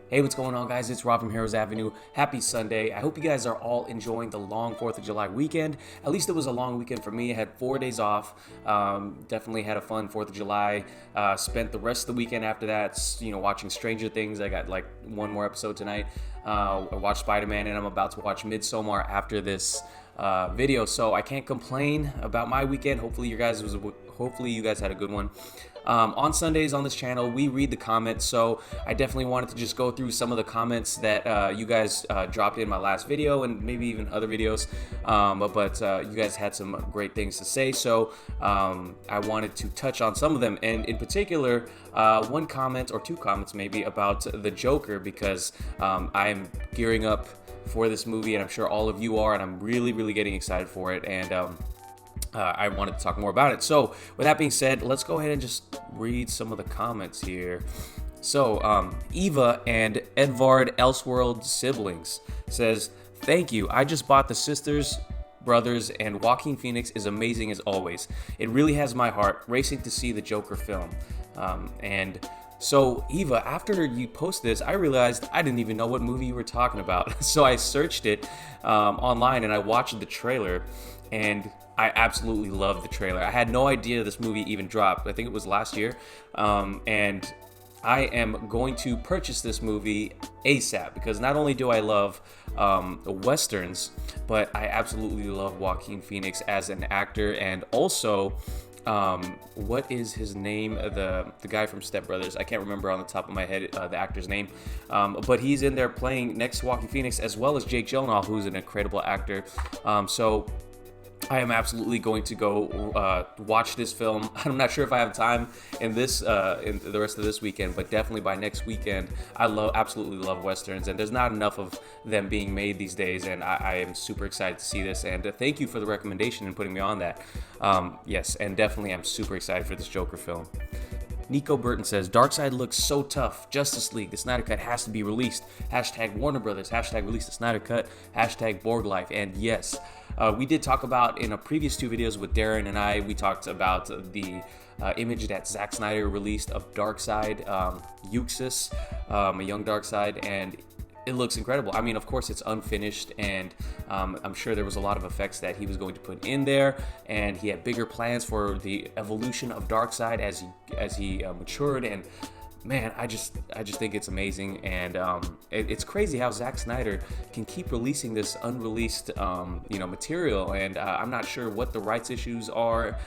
Hey, what's going on, guys? It's Rob from Heroes Avenue. Happy Sunday. I hope you guys are all enjoying the long 4th of July weekend. At least it was a long weekend for me. I had 4 days off. Definitely had a fun 4th of July. Spent the rest of the weekend after that, watching Stranger Things. I got like one more episode tonight. I watched Spider-Man, and I'm about to watch Midsommar after this video. So I can't complain about my weekend. Hopefully you guys had a good one. On Sundays on this channel, we read the comments, so I definitely wanted to just go through some of the comments that you guys dropped in my last video and maybe even other videos, but you guys had some great things to say, so I wanted to touch on some of them, and in particular, one comment or two comments maybe about the Joker, because I'm gearing up for this movie, and I'm sure all of you are, and I'm really getting excited for it, and I wanted to talk more about it. So with that being said, let's go ahead and just read some of the comments here. So Eva and Edvard Elseworld Siblings says, "Thank you. I just bought the Sisters, Brothers, and Joaquin Phoenix is amazing as always. It really has my heart racing to see the Joker film." So Eva, after you post this, I realized I didn't even know what movie you were talking about. So I searched it online and I watched the trailer, and I absolutely loved the trailer. I had no idea this movie even dropped. I think it was last year. And I am going to purchase this movie ASAP, because not only do I love Westerns, but I absolutely love Joaquin Phoenix as an actor, and also what is his name? The guy from Step Brothers. I can't remember on the top of my head the actor's name, but he's in there playing next to Joaquin Phoenix, as well as Jake Gyllenhaal, who's an incredible actor. So I am absolutely going to go watch this film. I'm not sure if I have time in the rest of this weekend, but definitely by next weekend. I absolutely love Westerns, and there's not enough of them being made these days, and I am super excited to see this, and thank you for the recommendation and putting me on that. Yes, and definitely I'm super excited for this Joker film. Nico Burton says, "Darkseid looks so tough. Justice League, the Snyder Cut has to be released. Hashtag Warner Brothers, hashtag release the Snyder Cut, hashtag Borg Life." And yes, we did talk about in a previous two videos with Darren and I, we talked about the image that Zack Snyder released of Darkseid, Euxis, a young Darkseid, and it looks incredible. I mean, of course, it's unfinished, and I'm sure there was a lot of effects that he was going to put in there, and he had bigger plans for the evolution of Darkseid as he matured. And man, I just think it's amazing, and it's crazy how Zack Snyder can keep releasing this unreleased material, and I'm not sure what the rights issues are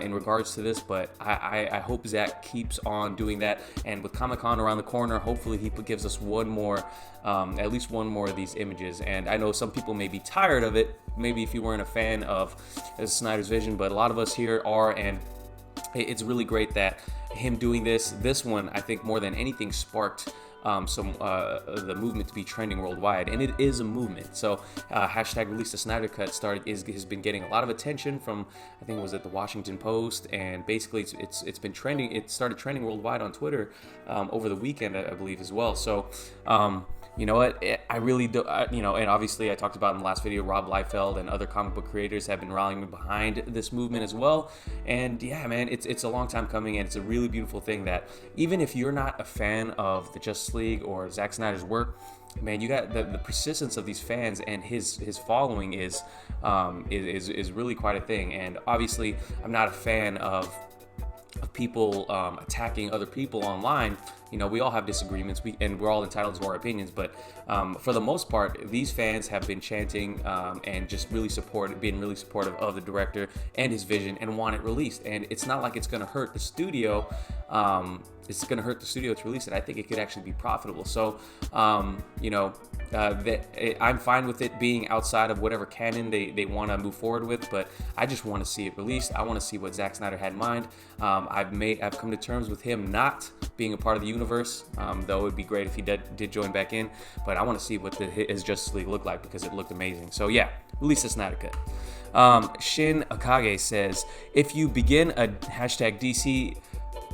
in regards to this, but I hope Zack keeps on doing that, and with Comic-Con around the corner, hopefully he gives us one more, at least one more of these images. And I know some people may be tired of it, maybe if you weren't a fan of Snyder's vision, but a lot of us here are, and it's really great that him doing this one, I think more than anything, sparked the movement to be trending worldwide, and it is a movement. So hashtag release the Snyder Cut has been getting a lot of attention from, I think it was at the Washington Post, and basically it's been trending. It started trending worldwide on Twitter over the weekend, I believe, as well. So you know what, I really do, and obviously I talked about in the last video, Rob Liefeld and other comic book creators have been rallying behind this movement as well. And yeah, man, it's a long time coming, and it's a really beautiful thing that even if you're not a fan of the Justice League or Zack Snyder's work, man, you got the persistence of these fans, and his following is really quite a thing. And obviously I'm not a fan of people attacking other people online. We all have disagreements, and we're all entitled to our opinions, but for the most part, these fans have been chanting and just being really supportive of the director and his vision, and want it released. And it's not like it's going to hurt the studio. It's going to hurt the studio to release it. I think it could actually be profitable. So, I'm fine with it being outside of whatever canon they want to move forward with, but I just want to see it released. I want to see what Zack Snyder had in mind. I've come to terms with him not being a part of the universe, though it would be great if he did join back in, but I want to see what his Justice League looked like, because it looked amazing. So yeah, release the Snyder Cut. Shin Akage says, "If you begin a hashtag DC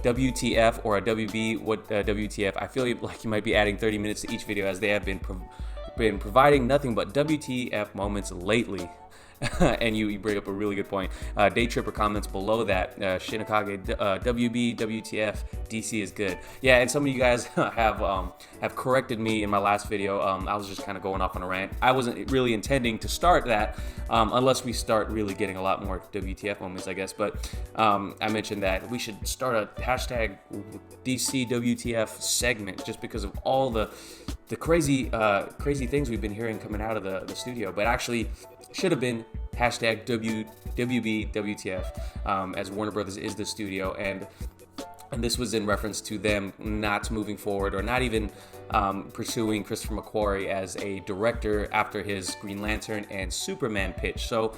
WTF or a WB, what WTF, I feel like you might be adding 30 minutes to each video, as they have been providing nothing but WTF moments lately." And you bring up a really good point. Day Tripper comments below that, Shinakage, WB, WTF, DC is good. Yeah, and some of you guys have corrected me in my last video. I was just kind of going off on a rant. I wasn't really intending to start that, unless we start really getting a lot more WTF moments, I guess. But I mentioned that we should start a hashtag DC WTF segment just because of all the crazy things we've been hearing coming out of the studio. But actually should have been hashtag WB WTF, as Warner Brothers is the studio, and this was in reference to them not moving forward or not even pursuing Christopher McQuarrie as a director after his Green Lantern and Superman pitch. So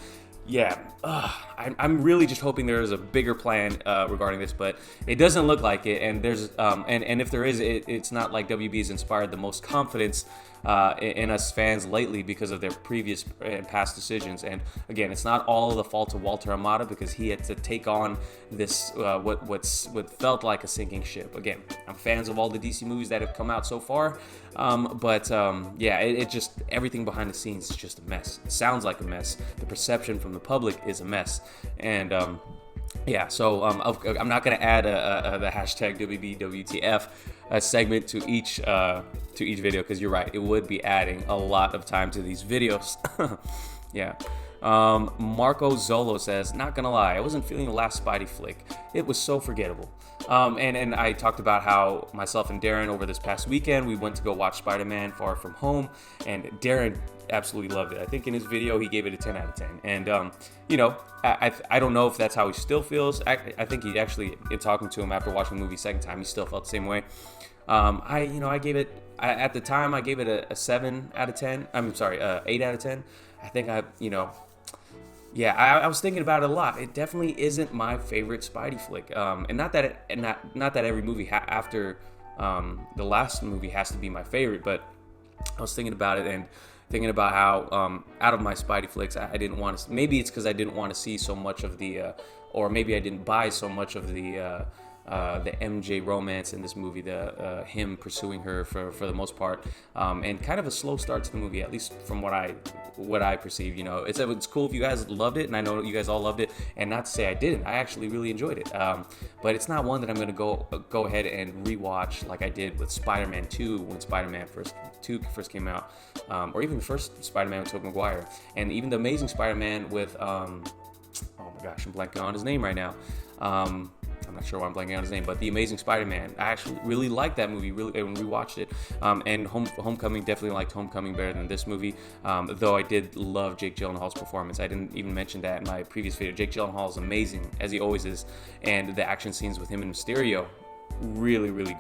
yeah, I'm really just hoping there is a bigger plan regarding this, but it doesn't look like it. And there's and if there is, it's not like WB's inspired the most confidence in us fans lately because of their previous and past decisions. And again, it's not all the fault of Walter Amada, because he had to take on this what felt like a sinking ship. Again, I'm fans of all the DC movies that have come out so far, but yeah, it just, everything behind the scenes is just a mess. It sounds like a mess. The perception from the public is a mess, and yeah, so I'm not going to add the hashtag WBWTF segment to each video, because you're right, it would be adding a lot of time to these videos. Yeah. Marco Zolo says, not gonna lie, I wasn't feeling the last Spidey flick. It was so forgettable. And I talked about how myself and Darren over this past weekend, we went to go watch Spider-Man Far From Home, and Darren absolutely loved it. I think in his video he gave it a 10 out of 10. And you know, I don't know if that's how he still feels. I think he actually, in talking to him after watching the movie second time, he still felt the same way. I gave it, at the time I gave it a 7 out of 10. I'm sorry, 8 out of 10. I think yeah, I was thinking about it a lot. It definitely isn't my favorite Spidey flick, and not that every movie after the last movie has to be my favorite. But I was thinking about it and thinking about how out of my Spidey flicks, I didn't want to. Maybe it's because I didn't want to see so much of the, or maybe I didn't buy so much of the MJ romance in this movie, him pursuing her for the most part, and kind of a slow start to the movie, at least from what I perceive. You know, it's cool if you guys loved it, and I know you guys all loved it, and not to say I didn't. I actually really enjoyed it, but it's not one that I'm gonna go ahead and rewatch like I did with Spider-Man 2 when Spider-Man two first came out, or even the first Spider-Man with Tobey Maguire, and even the Amazing Spider-Man with oh my gosh, I'm blanking on his name right now. I'm not sure why I'm blanking on his name, but The Amazing Spider-Man. I actually really liked that movie, really, when we watched it. And Homecoming, definitely liked Homecoming better than this movie, though I did love Jake Gyllenhaal's performance. I didn't even mention that in my previous video. Jake Gyllenhaal is amazing, as he always is, and the action scenes with him and Mysterio, really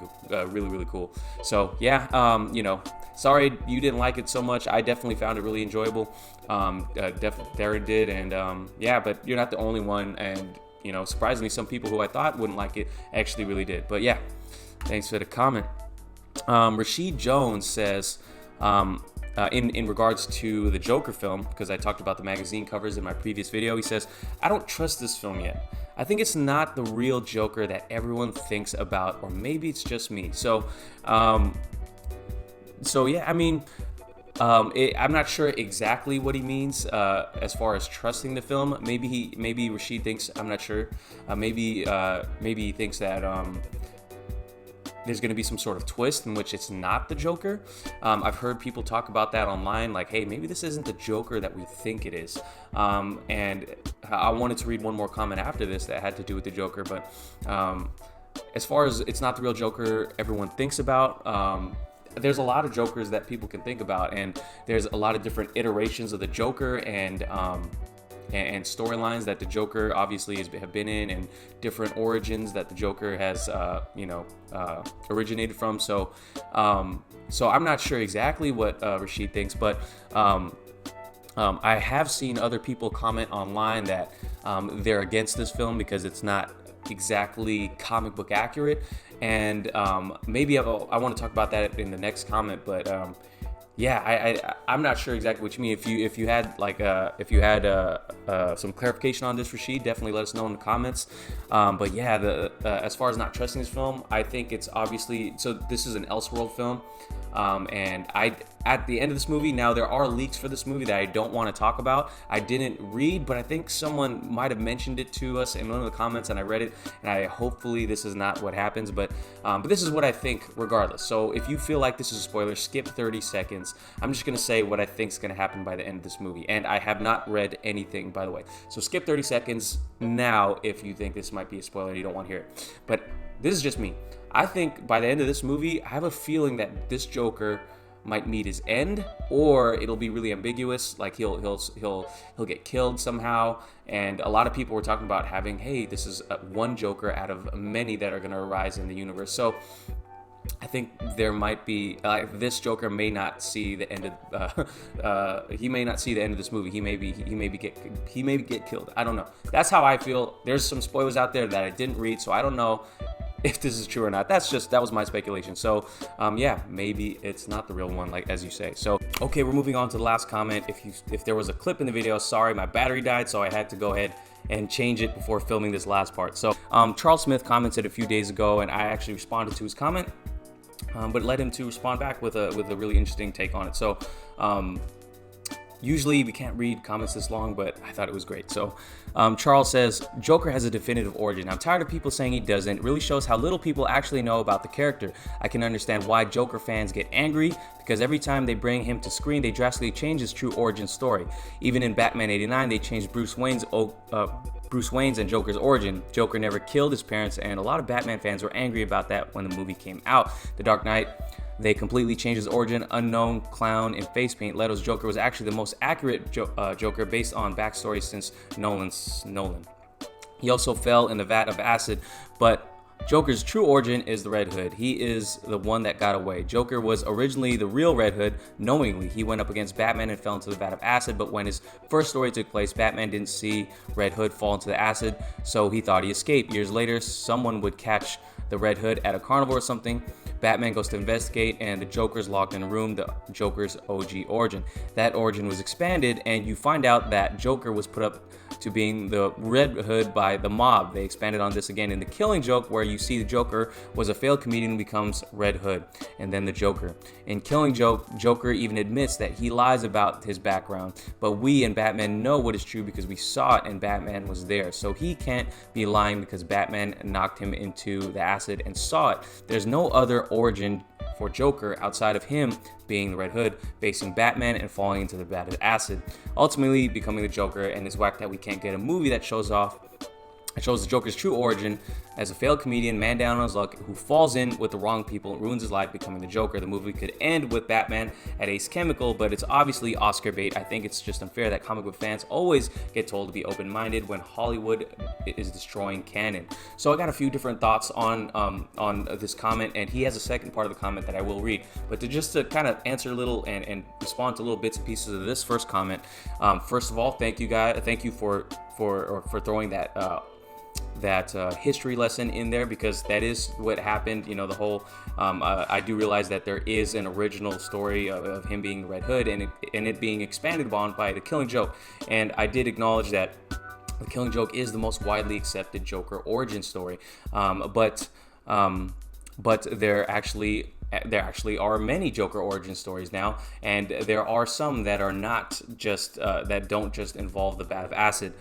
cool. So yeah, you know, sorry you didn't like it so much. I definitely found it really enjoyable. Darren did, and yeah, but you're not the only one, and you know, surprisingly, some people who I thought wouldn't like it actually really did. But yeah, thanks for the comment. Rashid Jones says, in regards to the Joker film, because I talked about the magazine covers in my previous video, he says, I don't trust this film yet. I think it's not the real Joker that everyone thinks about, or maybe it's just me. So yeah, I mean, I'm not sure exactly what he means as far as trusting the film. Maybe Rashid thinks, I'm not sure. Maybe he thinks that there's going to be some sort of twist in which it's not the Joker. I've heard people talk about that online, like, hey, maybe this isn't the Joker that we think it is. And I wanted to read one more comment after this that had to do with the Joker, but as far as it's not the real Joker everyone thinks about, there's a lot of Jokers that people can think about, and there's a lot of different iterations of the Joker and storylines that the Joker obviously have been in, and different origins that the Joker has originated from. So I'm not sure exactly what Rashid thinks, but I have seen other people comment online that they're against this film because it's not exactly comic book accurate, and maybe I want to talk about that in the next comment, but yeah, I'm not sure exactly what you mean. If you had some clarification on this, Rashid, definitely let us know in the comments. But yeah, as far as not trusting this film, I think it's obviously, so this is an Elseworld film, and at the end of this movie. Now, there are leaks for this movie that I don't want to talk about. I didn't read, but I think someone might have mentioned it to us in one of the comments, and I read it, and hopefully this is not what happens, but this is what I think regardless. So if you feel like this is a spoiler, skip 30 seconds. I'm just going to say what I think is going to happen by the end of this movie, and I have not read anything, by the way. So skip 30 seconds now if you think this might be a spoiler and you don't want to hear it. But this is just me. I think by the end of this movie, I have a feeling that this Joker might meet his end, or it'll be really ambiguous, like he'll get killed somehow. And a lot of people were talking about having, hey, this is one Joker out of many that are going to arise in the universe. So I think there might be this Joker may not see the end of he may not see the end of this movie. He may get killed. I don't know. That's how I feel. There's some spoilers out there that I didn't read, so I don't know if this is true or not. That was my speculation. So yeah, maybe it's not the real one, like as you say. So okay, we're moving on to the last comment. If there was a clip in the video, sorry, my battery died, so I had to go ahead and change it before filming this last part. So Charles Smith commented a few days ago, and I actually responded to his comment, but led him to respond back with a really interesting take on it. So usually we can't read comments this long, but I thought it was great. So Charles says, Joker has a definitive origin. I'm tired of people saying he doesn't. It really shows how little people actually know about the character. I can understand why Joker fans get angry, because every time they bring him to screen, they drastically change his true origin story. Even in Batman 89, they changed Bruce Wayne's and Joker's origin. Joker never killed his parents, and a lot of Batman fans were angry about that when the movie came out. The Dark Knight, they completely changed his origin. Unknown clown in face paint. Leto's Joker was actually the most accurate Joker based on backstory since Nolan. He also fell in the vat of acid, but Joker's true origin is the Red Hood. He is the one that got away. Joker was originally the real Red Hood. Knowingly, he went up against Batman and fell into the vat of acid, but when his first story took place, Batman didn't see Red Hood fall into the acid, so he thought he escaped. Years later, someone would catch the Red Hood at a carnival or something. Batman goes to investigate, and the Joker's locked in a room, the Joker's OG origin. That origin was expanded, and you find out that Joker was put up to being the Red Hood by the mob. They expanded on this again in The Killing Joke, where you see the Joker was a failed comedian who becomes Red Hood, and then the Joker. In Killing Joke, Joker even admits that he lies about his background, but we and Batman know what is true because we saw it and Batman was there. So he can't be lying because Batman knocked him into the acid and saw it. There's no other origin for Joker outside of him being the Red Hood, facing Batman and falling into the vat of acid, ultimately becoming the Joker. And it's whack that we can't get a movie that shows the Joker's true origin as a failed comedian, man down on his luck, who falls in with the wrong people and ruins his life, becoming the Joker. The movie could end with Batman at Ace Chemical, but it's obviously Oscar bait. I think it's just unfair that comic book fans always get told to be open-minded when Hollywood is destroying canon. So I got a few different thoughts on this comment, and he has a second part of the comment that I will read. But to kind of answer a little and respond to little bits and pieces of this first comment. First of all, thank you guys. Thank you for throwing that history lesson in there, because that is what happened. You know, the whole I do realize that there is an original story of him being the Red Hood, and it being expanded upon by The Killing Joke. And I did acknowledge that The Killing Joke is the most widely accepted Joker origin story, but there actually are many Joker origin stories now, and there are some that are not just that don't just involve the vat of acid.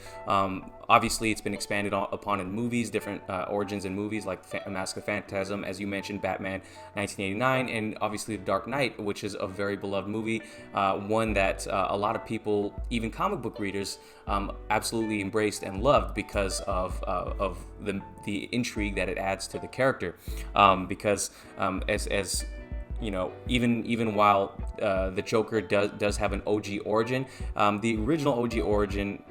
Obviously, it's been expanded upon in movies, different origins in movies like Mask of Phantasm, as you mentioned, Batman 1989, and obviously The Dark Knight, which is a very beloved movie, one that a lot of people, even comic book readers, absolutely embraced and loved because of the intrigue that it adds to the character. Because as you know, even while the Joker does have an OG origin, the original OG origin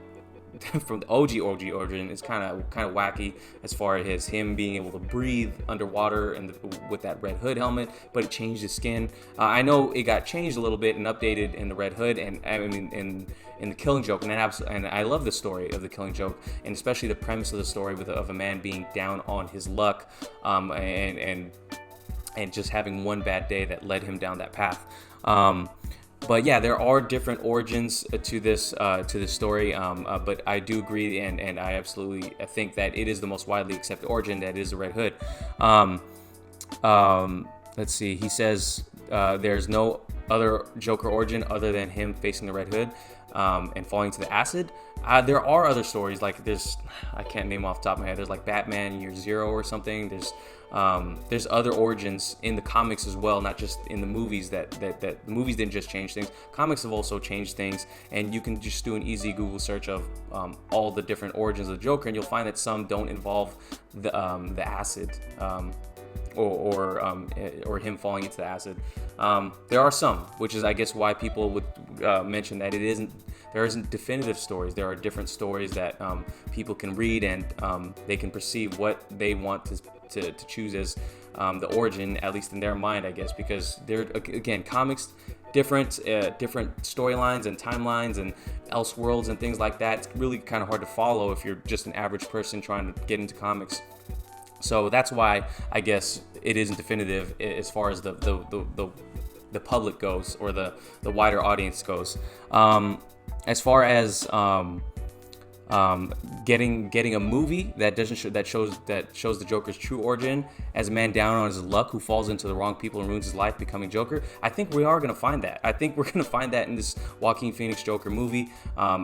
from the OG origin is kind of wacky, as far as him being able to breathe underwater and with that Red Hood helmet, but it changed his skin. I know it got changed a little bit and updated in the Red Hood, and I mean in the Killing Joke, and I love the story of the Killing Joke, and especially the premise of the story of a man being down on his luck, and just having one bad day that led him down that path. But yeah, there are different origins to this story, but I do agree, and I absolutely think that it is the most widely accepted origin, that is the Red Hood. Let's see, he says there's no other Joker origin other than him facing the Red Hood and falling to the acid. There are other stories, like I can't name off the top of my head. There's like Batman Year Zero or something. There's other origins in the comics as well, not just in the movies. That the movies didn't just change things. Comics have also changed things, and you can just do an easy Google search of all the different origins of the Joker, and you'll find that some don't involve the acid. Or him falling into the acid. There are some, which is I guess why people would mention that there isn't definitive stories. There are different stories that people can read, and they can perceive what they want to choose as the origin, at least in their mind, I guess, because they're, again, comics, different storylines and timelines and elseworlds and things like that. It's really kind of hard to follow if you're just an average person trying to get into comics. So that's why I guess it isn't definitive as far as the public goes, or the wider audience goes. As far as getting a movie that shows the Joker's true origin as a man down on his luck who falls into the wrong people and ruins his life, becoming Joker, I think we are going to find that. I think we're going to find that in this Joaquin Phoenix Joker movie.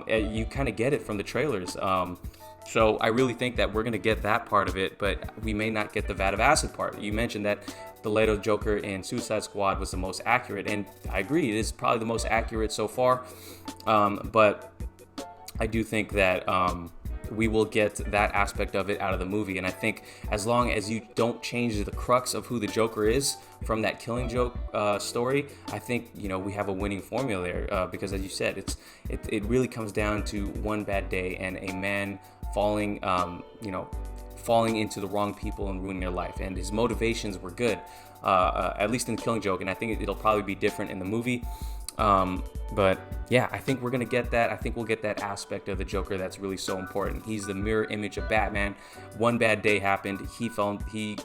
You kind of get it from the trailers. So I really think that we're going to get that part of it, but we may not get the vat of acid part. You mentioned that the Leto Joker in Suicide Squad was the most accurate, and I agree, it is probably the most accurate so far. But I do think that we will get that aspect of it out of the movie, and I think as long as you don't change the crux of who the Joker is from that Killing Joke story, I think we have a winning formula there. Because as you said, it really comes down to one bad day and a man falling into the wrong people and ruining their life, and his motivations were good, at least in Killing Joke, and I think it'll probably be different in the movie. But yeah, I think we're gonna get that. I think we'll get that aspect of the Joker that's really so important. He's the mirror image of Batman. One bad day happened, he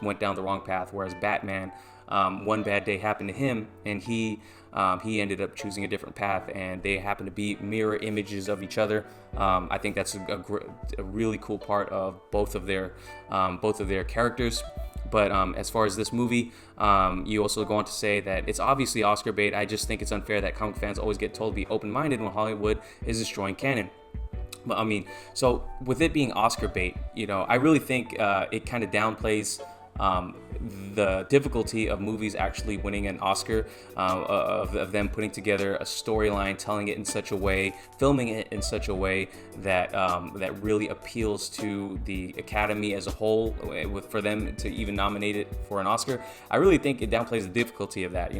went down the wrong path, whereas Batman, one bad day happened to him, and he ended up choosing a different path, and they happen to be mirror images of each other. I think that's a really cool part of both of their characters. But as far as this movie, you also go on to say that it's obviously Oscar bait. I just think it's unfair that comic fans always get told to be open-minded when Hollywood is destroying canon. But I mean, so with it being Oscar bait, I really think it kind of downplays the difficulty of movies actually winning an Oscar, of them putting together a storyline, telling it in such a way, filming it in such a way that that really appeals to the Academy as a whole, for them to even nominate it for an Oscar. I really think it downplays the difficulty of that.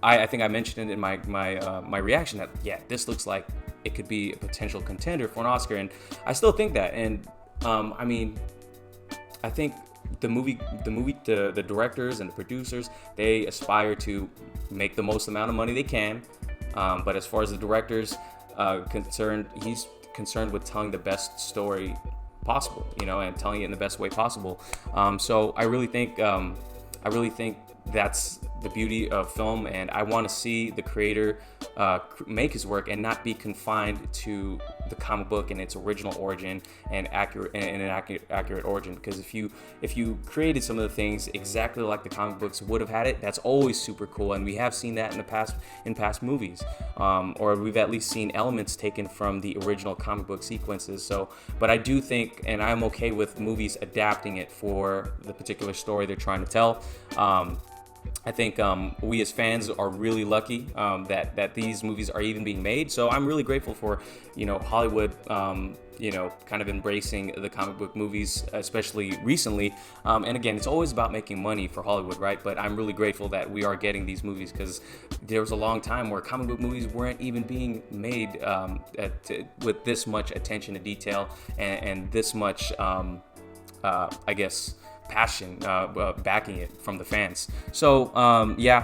I think I mentioned it in my reaction that this looks like it could be a potential contender for an Oscar, and I still think that. And I think the directors and the producers, they aspire to make the most amount of money they can. But as far as the director's concerned, he's concerned with telling the best story possible, and telling it in the best way possible. So I really think that's the beauty of film, and I want to see the creator make his work and not be confined to the comic book and its original origin and an accurate origin. Because if you created some of the things exactly like the comic books would have had it, that's always super cool, and we have seen that in past movies, or we've at least seen elements taken from the original comic book sequences. So, but I do think, and I'm okay with movies adapting it for the particular story they're trying to tell. I think we as fans are really lucky that these movies are even being made. So I'm really grateful for Hollywood kind of embracing the comic book movies, especially recently. And again, it's always about making money for Hollywood, right? But I'm really grateful that we are getting these movies, because there was a long time where comic book movies weren't even being made with this much attention to detail and this much, I guess, passion backing it from the fans. So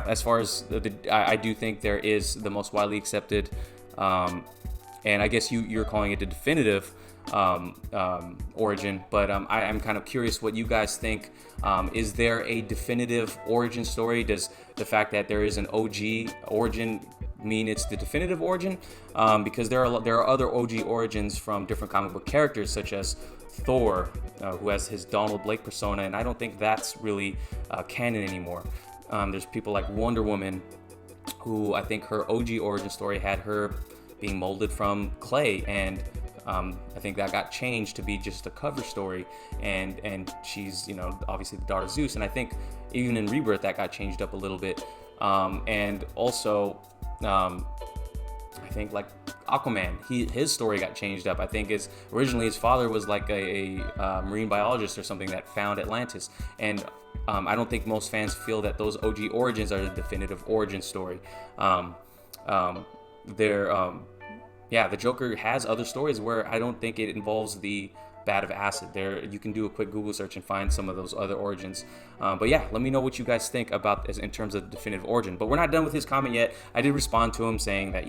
as far as I do think there is the most widely accepted and I guess you're calling it the definitive origin, but I'm kind of curious what you guys think. Is there a definitive origin story? Does the fact that there is an OG origin mean it's the definitive origin? Because there are other OG origins from different comic book characters, such as Thor, who has his Donald Blake persona, and I don't think that's really canon anymore. There's people like Wonder Woman, who I think her OG origin story had her being molded from clay, and I think that got changed to be just a cover story, and she's, obviously the daughter of Zeus, and I think even in Rebirth that got changed up a little bit, and also I think like Aquaman, his story got changed up. I think originally his father was like a marine biologist or something that found Atlantis, and I don't think most fans feel that those OG origins are the definitive origin story. The Joker has other stories where I don't think it involves the bat of acid. There, you can do a quick Google search and find some of those other origins. But yeah, let me know what you guys think about this in terms of definitive origin. But we're not done with his comment yet. I did respond to him saying that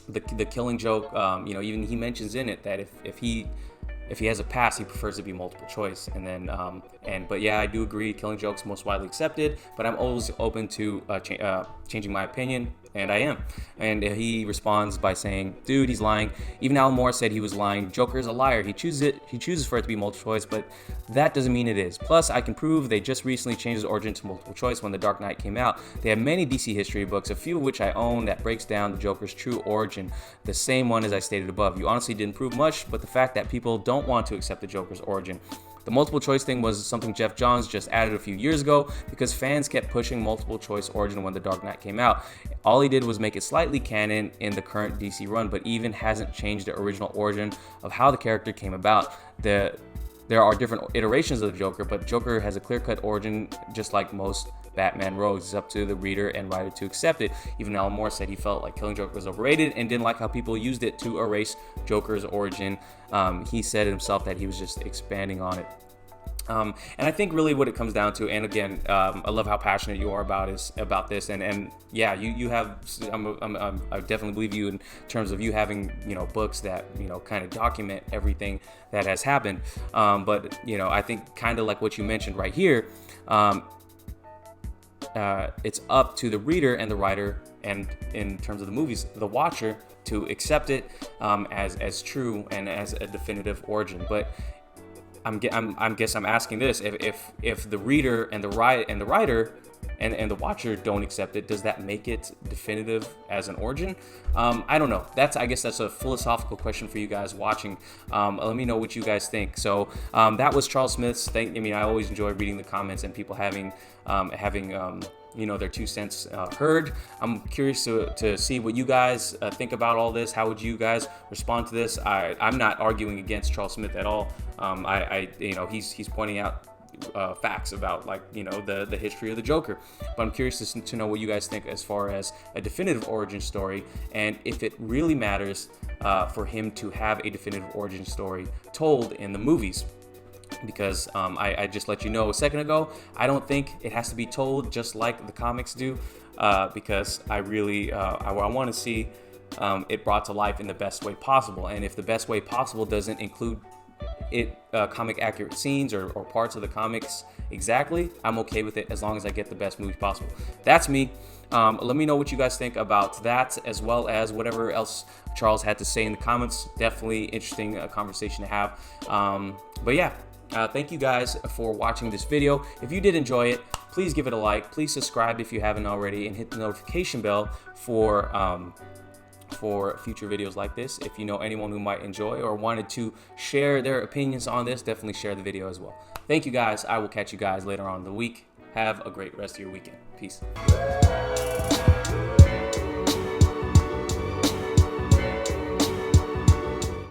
the Killing Joke, even he mentions in it that if he has a pass, he prefers to be multiple choice. And then, but yeah, I do agree, Killing Joke's most widely accepted, but I'm always open to changing my opinion, and I am. And he responds by saying, dude, he's lying. Even Alan Moore said he was lying. Joker is a liar. He chooses for it to be multiple choice, but that doesn't mean it is. Plus, I can prove they just recently changed his origin to multiple choice when The Dark Knight came out. They have many DC history books, a few of which I own, that breaks down the Joker's true origin, the same one as I stated above. You honestly didn't prove much, but the fact that people don't want to accept the Joker's origin. The multiple choice thing was something Jeff Johns just added a few years ago because fans kept pushing multiple choice origin when The Dark Knight came out. All he did was make it slightly canon in the current DC run, but even hasn't changed the original origin of how the character came about. There are different iterations of the Joker, but Joker has a clear-cut origin just like most Batman rogues. It's up to the reader and writer to accept it. Even Alan Moore said he felt like Killing Joke was overrated and didn't like how people used it to erase Joker's origin. He said himself that he was just expanding on it. And I think really what it comes down to, and again, I love how passionate you are about this, and yeah, you have, I definitely believe you in terms of you having, books that, kind of document everything that has happened. But, I think kind of like what you mentioned right here, it's up to the reader and the writer, and in terms of the movies, the watcher, to accept it as true and as a definitive origin. But I'm asking this: if the reader and the writer and the watcher don't accept it, does that make it definitive as an origin? I don't know. I guess that's a philosophical question for you guys watching. Let me know what you guys think. So that was Charles Smith's thing. I always enjoy reading the comments and people having their 2 cents heard. I'm curious to see what you guys think about all this. How would you guys respond to this? I'm not arguing against Charles Smith at all. He's pointing out facts about the history of the Joker, but I'm curious to know what you guys think as far as a definitive origin story, and if it really matters for him to have a definitive origin story told in the movies. Because I just let you know a second ago, I don't think it has to be told just like the comics do, because I really I want to see it brought to life in the best way possible. And if the best way possible doesn't include comic accurate scenes or parts of the comics exactly, I'm okay with it as long as I get the best movie possible. That's me. Let me know what you guys think about that, as well as whatever else Charles had to say in the comments. Definitely interesting conversation to have. But yeah, thank you guys for watching this video. If you did enjoy it, please give it a like. Please subscribe if you haven't already, and hit the notification bell for future videos like this. If you know anyone who might enjoy or wanted to share their opinions on this, definitely share the video as well. Thank you guys. I will catch you guys later on in the week. Have a great rest of your weekend. Peace.